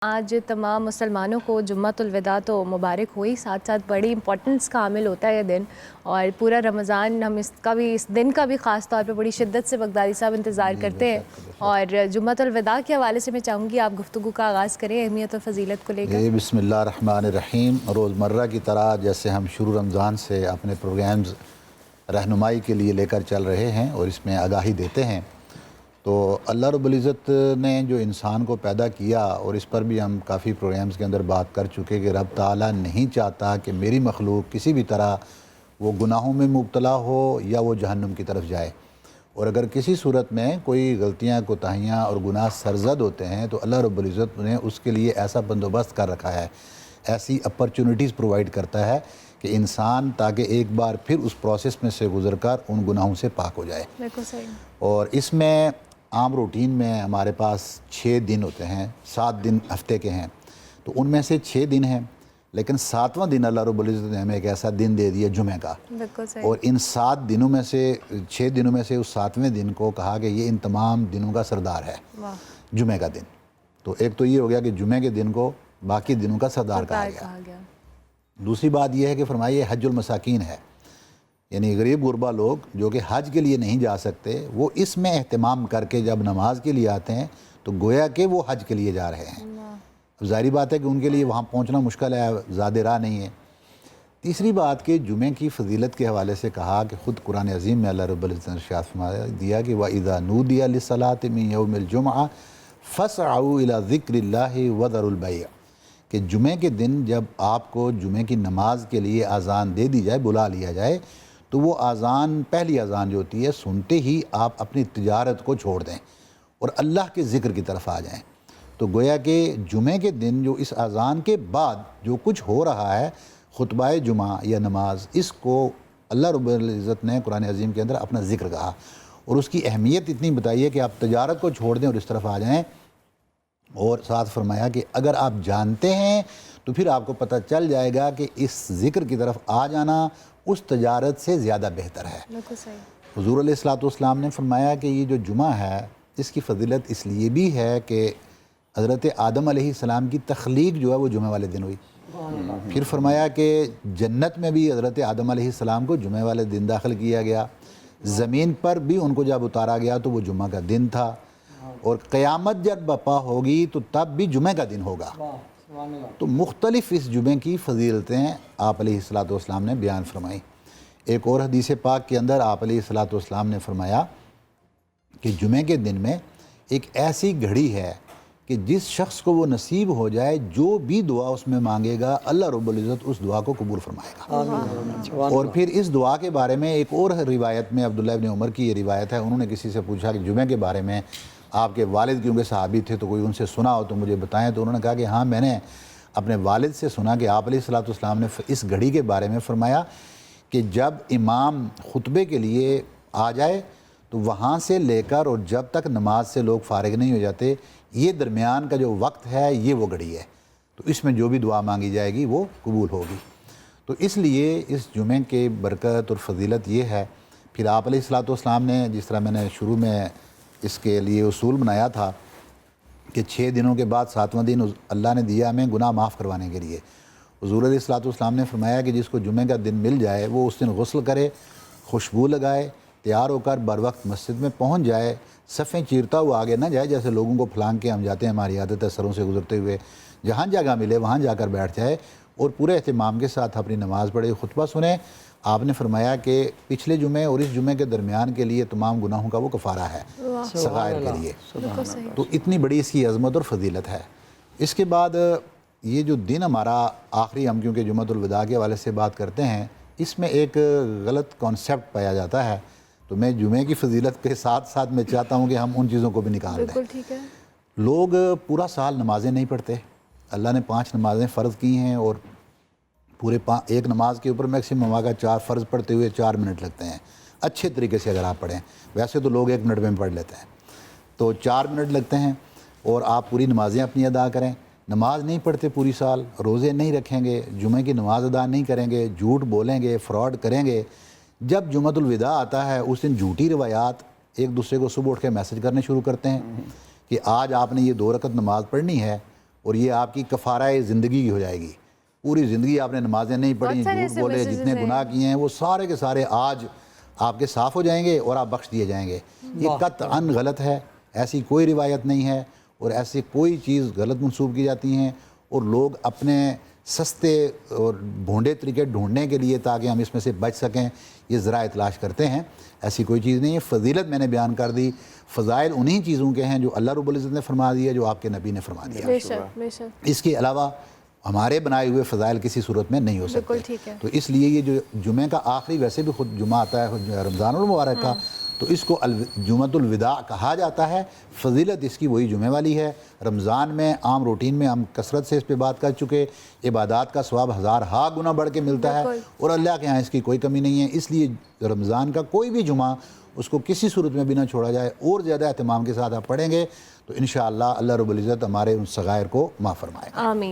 آج تمام مسلمانوں کو جمعۃ الوداع تو مبارک ہوئی، ساتھ ساتھ بڑی امپورٹنس کا حامل ہوتا ہے یہ دن، اور پورا رمضان ہم اس دن کا بھی خاص طور پہ بڑی شدت سے بغدادی صاحب انتظار کرتے ہیں۔ اور جمعۃ الوداع کے حوالے سے میں چاہوں گی آپ گفتگو کا آغاز کریں اہمیت اور فضیلت کو لے کر۔ بسم اللہ الرحمن الرحیم۔ روزمرہ کی طرح جیسے ہم شروع رمضان سے اپنے پروگرامز رہنمائی کے لیے لے کر چل رہے ہیں اور اس میں آگاہی دیتے ہیں، تو اللہ رب العزت نے جو انسان کو پیدا کیا، اور اس پر بھی ہم کافی پروگرامز کے اندر بات کر چکے کہ رب تعالیٰ نہیں چاہتا کہ میری مخلوق کسی بھی طرح وہ گناہوں میں مبتلا ہو یا وہ جہنم کی طرف جائے، اور اگر کسی صورت میں کوئی غلطیاں، کوتاہیاں اور گناہ سرزد ہوتے ہیں تو اللہ رب العزت نے اس کے لیے ایسا بندوبست کر رکھا ہے، ایسی اپرچونٹیز پرووائڈ کرتا ہے کہ انسان تاکہ ایک بار پھر اس پروسیس میں سے گزر کر ان گناہوں سے پاک ہو جائے۔ بالکل صحیح۔ اور اس میں عام روٹین میں ہمارے پاس 6 دن ہوتے ہیں، 7 دن ہفتے کے ہیں، تو ان میں سے 6 دن ہیں، لیکن 7واں دن اللہ رب العزت نے ہمیں ایک ایسا دن دے دیا جمعہ کا، بالکل صحیح۔ اور ان 7 دنوں میں سے 6 دنوں میں سے اس 7ویں دن کو کہا کہ یہ ان تمام دنوں کا سردار ہے، جمعہ کا دن۔ تو ایک تو یہ ہو گیا کہ جمعہ کے دن کو باقی دنوں کا سردار کہا گیا۔ دوسری بات یہ ہے کہ فرمایا یہ حج المساکین ہے، یعنی غریب غربا لوگ جو کہ حج کے لیے نہیں جا سکتے، وہ اس میں اہتمام کر کے جب نماز کے لیے آتے ہیں تو گویا کہ وہ حج کے لیے جا رہے ہیں۔ ظاہری بات ہے کہ ان کے لیے وہاں پہنچنا مشکل ہے، زیادہ راہ نہیں ہے۔ تیسری بات کہ جمعہ کی فضیلت کے حوالے سے کہا کہ خود قرآن عظیم میں اللہ رب العزت نے ارشاد فرما دیا کہ وَإِذَا نُودِيَ لِلصَّلَاةِ مِن يَوْمِ الْجُمْعَةِ فَاسْعَوْا إِلَى ذِكْرِ اللَّهِ وَذَرُوا الْبَيْعَ، کہ جمعہ کے دن جب آپ کو جمعہ کی نماز کے لیے اذان دے دی جائے، بلا لیا جائے، تو وہ اذان، پہلی اذان جو ہوتی ہے، سنتے ہی آپ اپنی تجارت کو چھوڑ دیں اور اللہ کے ذکر کی طرف آ جائیں۔ تو گویا کہ جمعہ کے دن جو اس اذان کے بعد جو کچھ ہو رہا ہے، خطبہ جمعہ یا نماز، اس کو اللہ رب العزت نے قرآن عظیم کے اندر اپنا ذکر کہا، اور اس کی اہمیت اتنی بتائی ہے کہ آپ تجارت کو چھوڑ دیں اور اس طرف آ جائیں، اور ساتھ فرمایا کہ اگر آپ جانتے ہیں تو پھر آپ کو پتہ چل جائے گا کہ اس ذکر کی طرف آ جانا اس تجارت سے زیادہ بہتر ہے۔ بالکل صحیح۔ حضور علیہ الصلوۃ والسلام نے فرمایا کہ یہ جو جمعہ ہے اس کی فضیلت اس لیے بھی ہے کہ حضرت آدم علیہ السلام کی تخلیق جو ہے وہ جمعہ والے دن ہوئی۔ پھر فرمایا کہ جنت میں بھی حضرت آدم علیہ السلام کو جمعہ والے دن داخل کیا گیا، زمین پر بھی ان کو جب اتارا گیا تو وہ جمعہ کا دن تھا، اور قیامت جب برپا ہوگی تو تب بھی جمعہ کا دن ہوگا۔ تو مختلف اس جمعہ کی فضیلتیں آپ علیہ الصلوۃ والسلام نے بیان فرمائی۔ ایک اور حدیث پاک کے اندر آپ علیہ الصلوۃ والسلام نے فرمایا کہ جمعہ کے دن میں ایک ایسی گھڑی ہے کہ جس شخص کو وہ نصیب ہو جائے، جو بھی دعا اس میں مانگے گا اللہ رب العزت اس دعا کو قبول فرمائے گا۔ اور پھر اس دعا کے بارے میں ایک اور روایت میں عبداللہ ابن عمر کی یہ روایت ہے، انہوں نے کسی سے پوچھا کہ جمعہ کے بارے میں آپ کے والد کیونکہ صحابی تھے تو کوئی ان سے سنا ہو تو مجھے بتائیں، تو انہوں نے کہا کہ ہاں میں نے اپنے والد سے سنا کہ آپ علیہ الصلوۃ والسلام نے اس گھڑی کے بارے میں فرمایا کہ جب امام خطبے کے لیے آ جائے تو وہاں سے لے کر اور جب تک نماز سے لوگ فارغ نہیں ہو جاتے، یہ درمیان کا جو وقت ہے یہ وہ گھڑی ہے، تو اس میں جو بھی دعا مانگی جائے گی وہ قبول ہوگی۔ تو اس لیے اس جمعہ کے برکت اور فضیلت یہ ہے۔ پھر آپ علیہ الصلوۃ والسلام نے، جس طرح میں نے شروع میں اس کے لیے اصول بنایا تھا کہ 6 دنوں کے بعد 7واں دن اللہ نے دیا ہمیں گناہ معاف کروانے کے لیے۔ حضور علیہ الصلوۃ والسلام نے فرمایا کہ جس کو جمعہ کا دن مل جائے وہ اس دن غسل کرے، خوشبو لگائے، تیار ہو کر بر وقت مسجد میں پہنچ جائے، صفیں چیرتا ہوا آگے نہ جائے جیسے لوگوں کو پھلانگ کے ہم جاتے ہیں، ہماری عادت ہے سروں سے گزرتے ہوئے، جہاں جگہ ملے وہاں جا کر بیٹھ جائے اور پورے اہتمام کے ساتھ اپنی نماز پڑھے، خطبہ سنیں۔ آپ نے فرمایا کہ پچھلے جمعے اور اس جمعے کے درمیان کے لیے تمام گناہوں کا وہ کفارہ ہے صغائر کے لیے۔ تو اتنی بڑی اس کی عظمت اور فضیلت ہے۔ اس کے بعد یہ جو دن ہمارا آخری، ہم کیونکہ جمعۃ الوداع کے حوالے سے بات کرتے ہیں، اس میں ایک غلط کانسیپٹ پایا جاتا ہے، تو میں جمعے کی فضیلت کے ساتھ ساتھ میں چاہتا ہوں کہ ہم ان چیزوں کو بھی نکال دیں۔ بالکل ٹھیک ہے۔ لوگ پورا سال نمازیں نہیں پڑھتے، اللہ نے 5 نمازیں فرض کی ہیں، اور پورے ایک نماز کے اوپر میکسیمم آگا 4 فرض پڑھتے ہوئے 4 منٹ لگتے ہیں، اچھے طریقے سے اگر آپ پڑھیں، ویسے تو لوگ 1 منٹ میں پڑھ لیتے ہیں، تو 4 منٹ لگتے ہیں، اور آپ پوری نمازیں اپنی ادا کریں۔ نماز نہیں پڑھتے پوری سال، روزے نہیں رکھیں گے، جمعہ کی نماز ادا نہیں کریں گے، جھوٹ بولیں گے، فراڈ کریں گے، جب جمعۃ الوداع آتا ہے اس دن جھوٹی روایات ایک دوسرے کو صبح اٹھ کے میسج کرنے شروع کرتے ہیں کہ آج آپ نے یہ 2 رکعت نماز پڑھنی ہے، اور یہ آپ کی کفارہ زندگی کی ہو جائے گی. پوری زندگی آپ نے نمازیں نہیں پڑھی, جھوٹ بولے, جتنے گناہ کیے ہیں وہ سارے کے سارے آج آپ کے صاف ہو جائیں گے اور آپ بخش دیے جائیں گے. یہ قطعاً غلط ہے, ایسی کوئی روایت نہیں ہے اور ایسی کوئی چیز غلط منسوب کی جاتی ہیں, اور لوگ اپنے سستے اور بھونڈے طریقے ڈھونڈنے کے لیے تاکہ ہم اس میں سے بچ سکیں یہ ذرائع تلاش کرتے ہیں. ایسی کوئی چیز نہیں ہے. فضیلت میں نے بیان کر دی, فضائل انہی چیزوں کے ہیں جو اللہ رب العزت نے فرما دیا, جو آپ کے نبی نے فرما دیا. بے شک بے شک. اس کے علاوہ ہمارے بنائے ہوئے فضائل کسی صورت میں نہیں ہو سکتے. بالکل ٹھیک ہے. تو اس لیے یہ جو جمعہ کا آخری ویسے بھی خود جمعہ آتا ہے رمضان المبارک کا, تو اس کو جمعۃ الوداع کہا جاتا ہے. فضیلت اس کی وہی جمعہ والی ہے. رمضان میں عام روٹین میں ہم کثرت سے اس پہ بات کر چکے, عبادات کا ثواب ہزارہا گنا بڑھ کے ملتا ہے اور اللہ کے ہاں اس کی کوئی کمی نہیں ہے. اس لیے رمضان کا کوئی بھی جمعہ اس کو کسی صورت میں بھی نہ چھوڑا جائے, اور زیادہ اہتمام کے ساتھ آپ پڑھیں گے تو انشاءاللہ اللہ رب العزت ہمارے ان صغائر کو معاف فرمائے. آمین.